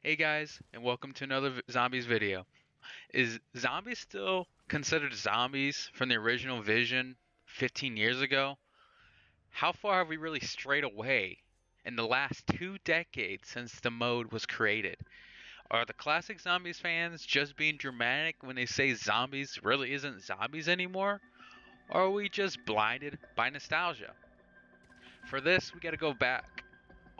Hey guys, and welcome to another zombies video. Is zombies still considered zombies from the original vision 15 years ago? How far have we really strayed away in the last 2 decades since the mode was created? Are the classic zombies fans just being dramatic when they say zombies really isn't zombies anymore? Or are we just blinded by nostalgia? For this, we gotta go back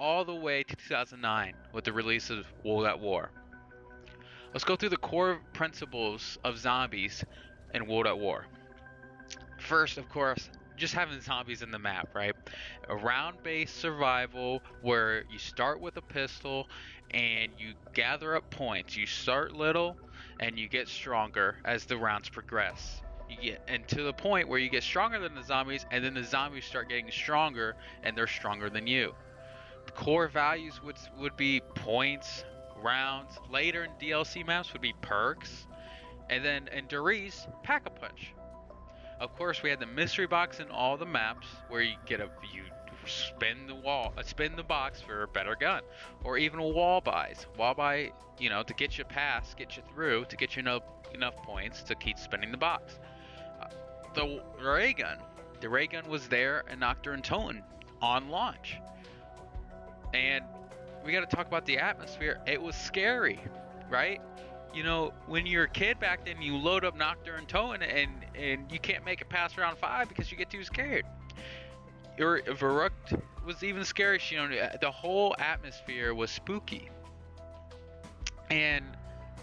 all the way to 2009 with the release of World at War. Let's go through the core principles of zombies in World at War. First, of course, just having zombies in the map, right? A round based survival where you start with a pistol and you gather up points. You start little and you get stronger as the rounds progress. You get and to the point where you get stronger than the zombies, and then the zombies start getting stronger and they're stronger than you. The core values would be points, rounds. Later in DLC maps would be perks, and then in Doris, pack a punch. Of course, we had the mystery box in all the maps where you spin spin the box for a better gun, or even wall buys. Wall buy, to get you past, get you through, to get you enough points to keep spinning the box. Uh, the ray gun, the ray gun was there in Nocturne Tone on launch, and we got to talk about the atmosphere. It was scary, right? When you're a kid back then, you load up Nocturne Tone and you can't make it past round 5 because you get too scared. Your Varuk was even scary. The whole atmosphere was spooky. And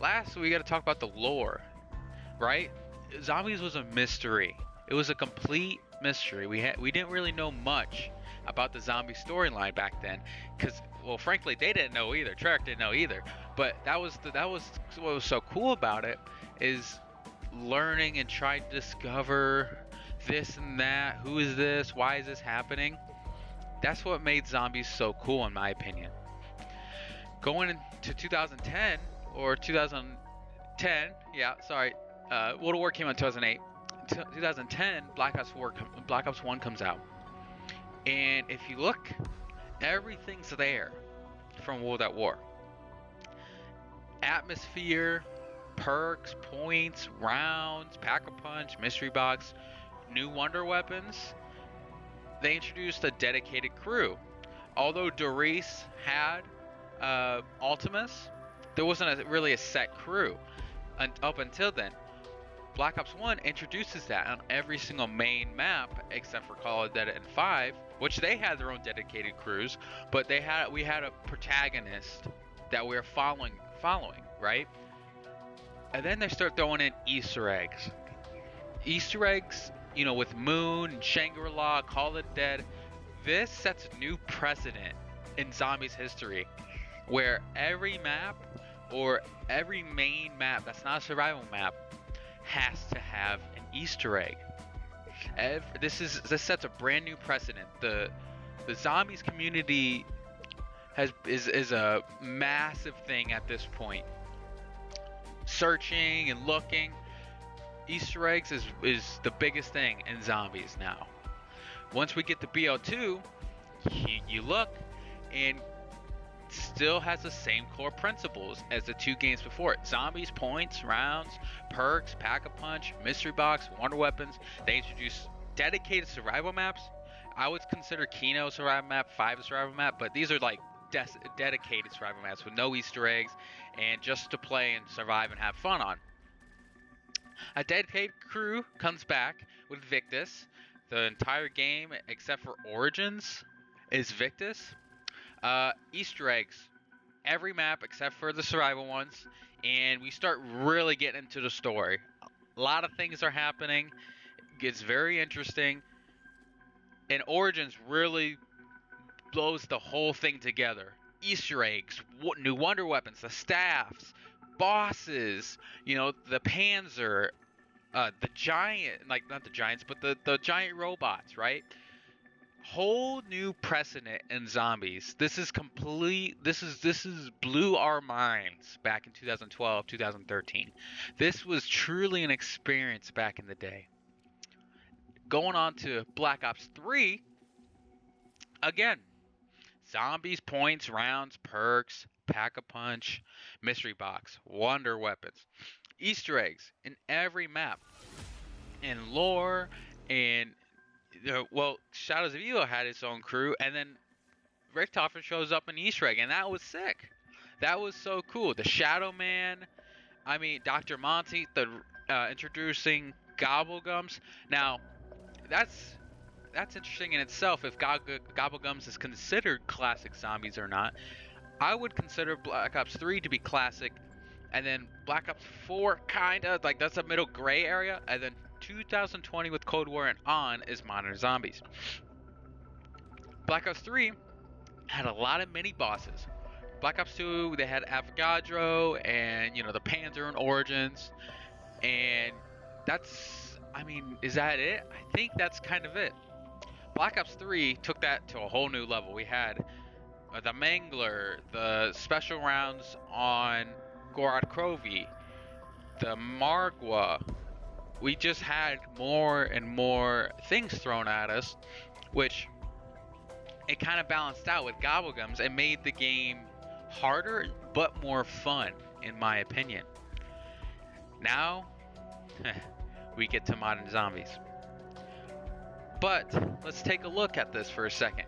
last, we got to talk about the lore, right? Zombies was a mystery. It was a complete mystery. We didn't really know much about the zombie storyline back then, because, well, frankly, they didn't know either. Treyarch didn't know either. But that was what was so cool about it, is learning and trying to discover this and that. Who is this? Why is this happening? That's what made zombies so cool, in my opinion. Going into 2010 or 2010, yeah, sorry, World of War came out in 2008. 2010, Black Ops 1 comes out. And if you look, everything's there from World at War. Atmosphere, perks, points, rounds, pack-a-punch, mystery box, new wonder weapons. They introduced a dedicated crew. Although Doris had Ultimus, there wasn't really a set crew up until then. Black Ops 1 introduces that on every single main map except for Call of Duty and 5, which they had their own dedicated crews, but we had a protagonist that we were following, right? And then they start throwing in Easter eggs. Easter eggs, with Moon and Shangri-La, Call of Duty. This sets a new precedent in zombies history, where every map or every main map that's not a survival map has to have an Easter egg. This sets a brand new precedent. The zombies community is a massive thing at this point. Searching and looking, Easter eggs is the biggest thing in zombies now. Once we get to BO2, you look, and still has the same core principles as the 2 games before it. Zombies, points, rounds, perks, pack-a-punch, mystery box, wonder weapons. They introduced dedicated survival maps. I would consider Kino a survival map, 5 a survival map, but these are like dedicated survival maps with no Easter eggs and just to play and survive and have fun on. A dedicated crew comes back with Victus. The entire game, except for Origins, is Victus. Easter eggs, every map except for the survival ones, and we start really getting into the story. A lot of things are happening. It gets very interesting, and Origins really blows the whole thing together. Easter eggs, new wonder weapons, the staffs, bosses, the Panzer, the giant, like not the giants, but the giant robots, right? Whole new precedent in zombies. This is complete. This is blew our minds back in 2012, 2013. This was truly an experience back in the day. Going on to Black Ops 3, again, zombies, points, rounds, perks, Pack-a-Punch, Mystery Box, Wonder Weapons, Easter eggs in every map, and lore, and well, Shadows of Evil had its own crew, and then Richtofen shows up in Easter egg, and that was sick. That was so cool. The Shadow Man, I mean, Dr. Monty, the introducing Gobblegums. Now, that's interesting in itself if Gobblegums is considered classic zombies or not. I would consider Black Ops 3 to be classic, and then Black Ops 4 kinda like that's a middle gray area, and then 2020 with Cold War and on is modern zombies. Black Ops 3 had a lot of mini bosses. Black Ops 2 they had Avogadro and the Panzer and Origins, and that's is that it? I think that's kind of it. Black Ops 3 took that to a whole new level. We had the Mangler, the special rounds on Gorod Krovi, the Margwa. We just had more and more things thrown at us, which it kind of balanced out with Gobblegums and made the game harder but more fun, in my opinion. Now, we get to modern zombies. But let's take a look at this for a second.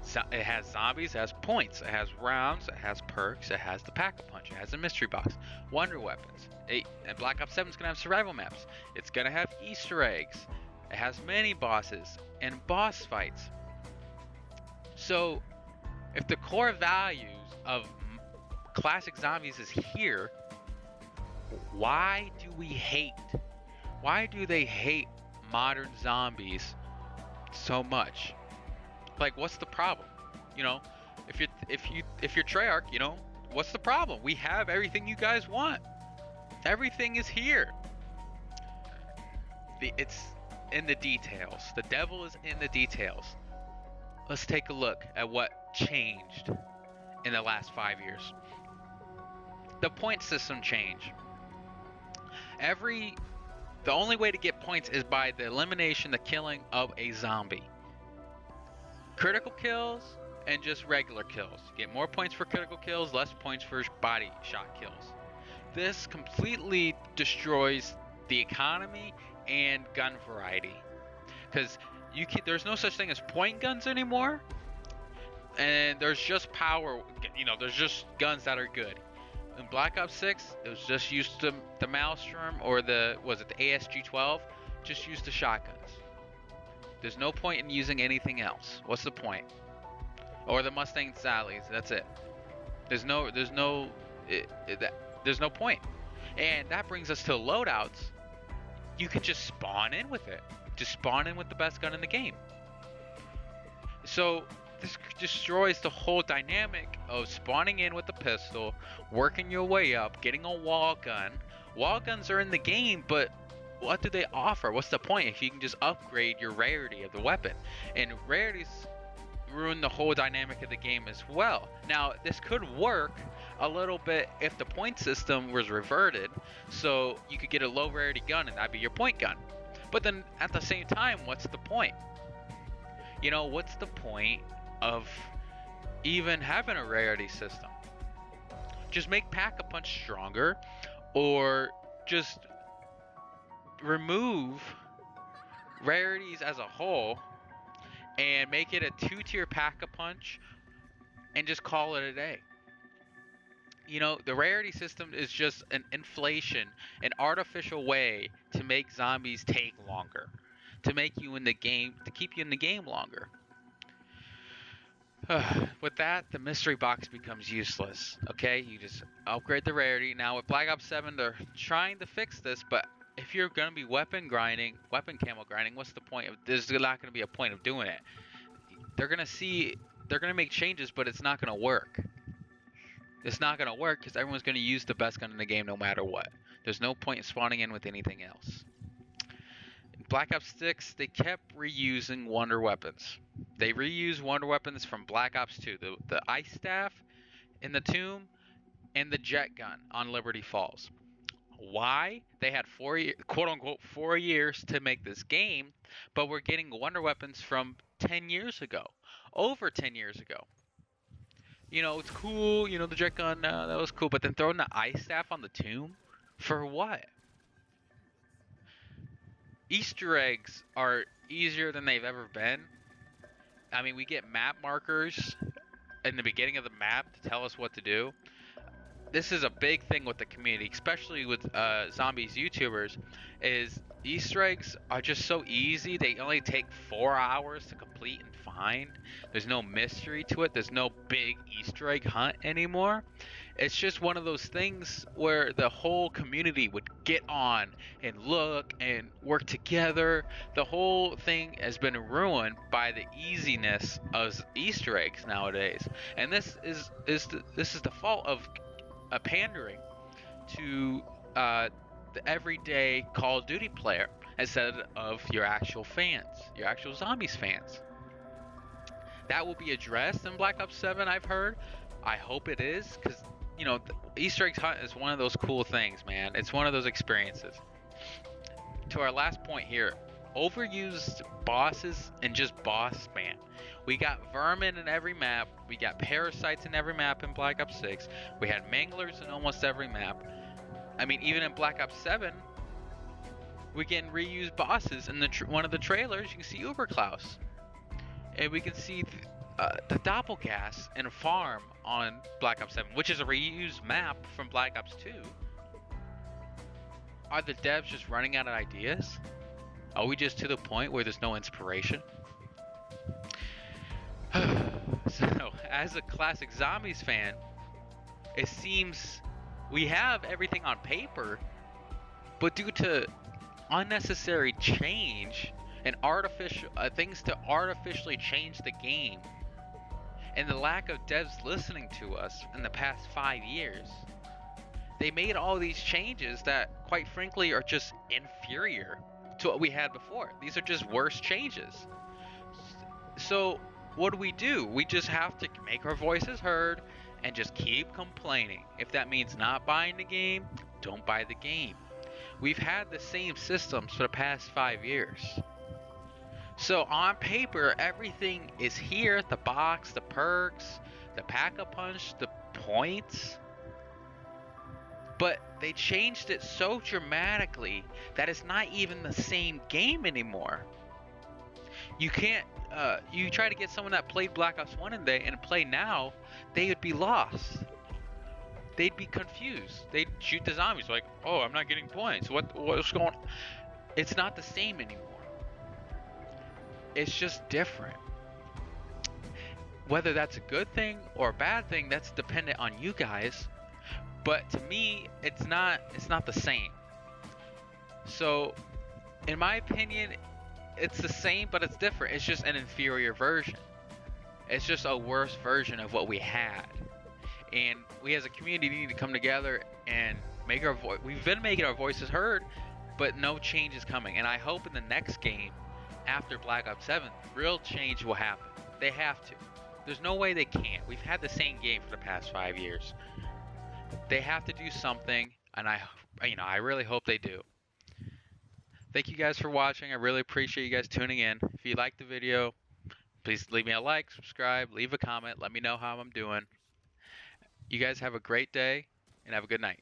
So it has zombies, it has points, it has rounds, it has perks, it has the Pack-a-Punch, it has a mystery box, wonder weapons. And Black Ops 7 is going to have survival maps. It's going to have Easter eggs. It has mini bosses and boss fights. So, if the core values of classic zombies is here, why do we hate? Why do they hate modern zombies so much? Like, what's the problem? If you're Treyarch, what's the problem? We have everything you guys want. Everything is here. It's in the details. The devil is in the details. Let's take a look at what changed in the last 5 years. The point system changed. The only way to get points is by the elimination, the killing of a zombie. Critical kills and just regular kills. You get more points for critical kills, less points for body shot kills. This completely destroys the economy and gun variety, because there's no such thing as point guns anymore, and there's just power. There's just guns that are good. In Black Ops 6, it was just used to the Maelstrom or the ASG-12. Just use the shotguns. There's no point in using anything else. What's the point? Or the Mustang Sallies. That's it. There's no point. And that brings us to loadouts. You can just spawn in with it. Just spawn in with the best gun in the game. So this destroys the whole dynamic of spawning in with a pistol, working your way up, getting a wall gun. Wall guns are in the game, but what do they offer? What's the point if you can just upgrade your rarity of the weapon? And rarities ruin the whole dynamic of the game as well. Now, this could work a little bit if the point system was reverted, so you could get a low rarity gun and that'd be your point gun. But then at the same time, what's the point? What's the point of even having a rarity system? Just make Pack-a-Punch stronger, or just remove rarities as a whole and make it a 2-tier Pack-a-Punch and just call it a day. The rarity system is just an inflation, an artificial way to make zombies take longer, to make you in the game, to keep you in the game longer. With that, the mystery box becomes useless. Okay, you just upgrade the rarity. Now with Black Ops 7, they're trying to fix this, but if you're gonna be weapon camo grinding, what's the point? There's not gonna be a point of doing it. They're gonna make changes, but it's not gonna work. It's not gonna work because everyone's gonna use the best gun in the game no matter what. There's no point in spawning in with anything else. In Black Ops 6, they kept reusing wonder weapons. They reused wonder weapons from Black Ops 2, the ice staff in the tomb and the jet gun on Liberty Falls. Why? They had quote unquote 4 years to make this game, but we're getting wonder weapons from 10 years ago, over 10 years ago. It's cool. The jet gun, that was cool. But then throwing the ice staff on the tomb, for what? Easter eggs are easier than they've ever been. I mean, we get map markers in the beginning of the map to tell us what to do. This is a big thing with the community, especially with zombies YouTubers, is Easter eggs are just so easy. They only take 4 hours to complete and find. There's no mystery to it. There's no big Easter egg hunt anymore. It's just one of those things where the whole community would get on and look and work together. The whole thing has been ruined by the easiness of Easter eggs nowadays, and this is the fault of pandering to the everyday Call of Duty player instead of your actual fans, your actual zombies fans. That will be addressed in Black Ops 7, I've heard. I hope it is, because the Easter egg hunt is one of those cool things, man. It's one of those experiences. To our last point here, overused bosses and just boss spam. We got vermin in every map. We got parasites in every map in Black Ops 6. We had manglers in almost every map. I mean, even in Black Ops 7, we can reuse bosses. In one of the trailers, you can see Uberklaus. And we can see the Doppelgas in a farm on Black Ops 7, which is a reused map from Black Ops 2. Are the devs just running out of ideas? Are we just to the point where there's no inspiration? So, as a classic Zombies fan, it seems we have everything on paper, but due to unnecessary change and artificial things to artificially change the game, and the lack of devs listening to us in the past 5 years, they made all these changes that, quite frankly, are just inferior to what we had before. These are just worse changes. So what do? We just have to make our voices heard and just keep complaining. If that means not buying the game, don't buy the game. We've had the same systems for the past 5 years. So on paper, everything is here. The box, the perks, the pack-a-punch, the points. But they changed it so dramatically that it's not even the same game anymore. You can't, you try to get someone that played Black Ops 1 and play now, they would be lost. They'd be confused. They'd shoot the zombies like, oh, I'm not getting points. What's going on? It's not the same anymore. It's just different. Whether that's a good thing or a bad thing, that's dependent on you guys. But to me, it's not the same. So, in my opinion, it's the same, but it's different. It's just an inferior version. It's just a worse version of what we had. And we as a community need to come together and make our voice. We've been making our voices heard, but no change is coming. And I hope in the next game, after Black Ops 7, real change will happen. They have to. There's no way they can't. We've had the same game for the past 5 years. They have to do something, and I really hope they do. Thank you guys for watching. I really appreciate you guys tuning in. If you liked the video, please leave me a like, subscribe, leave a comment. Let me know how I'm doing. You guys have a great day, and have a good night.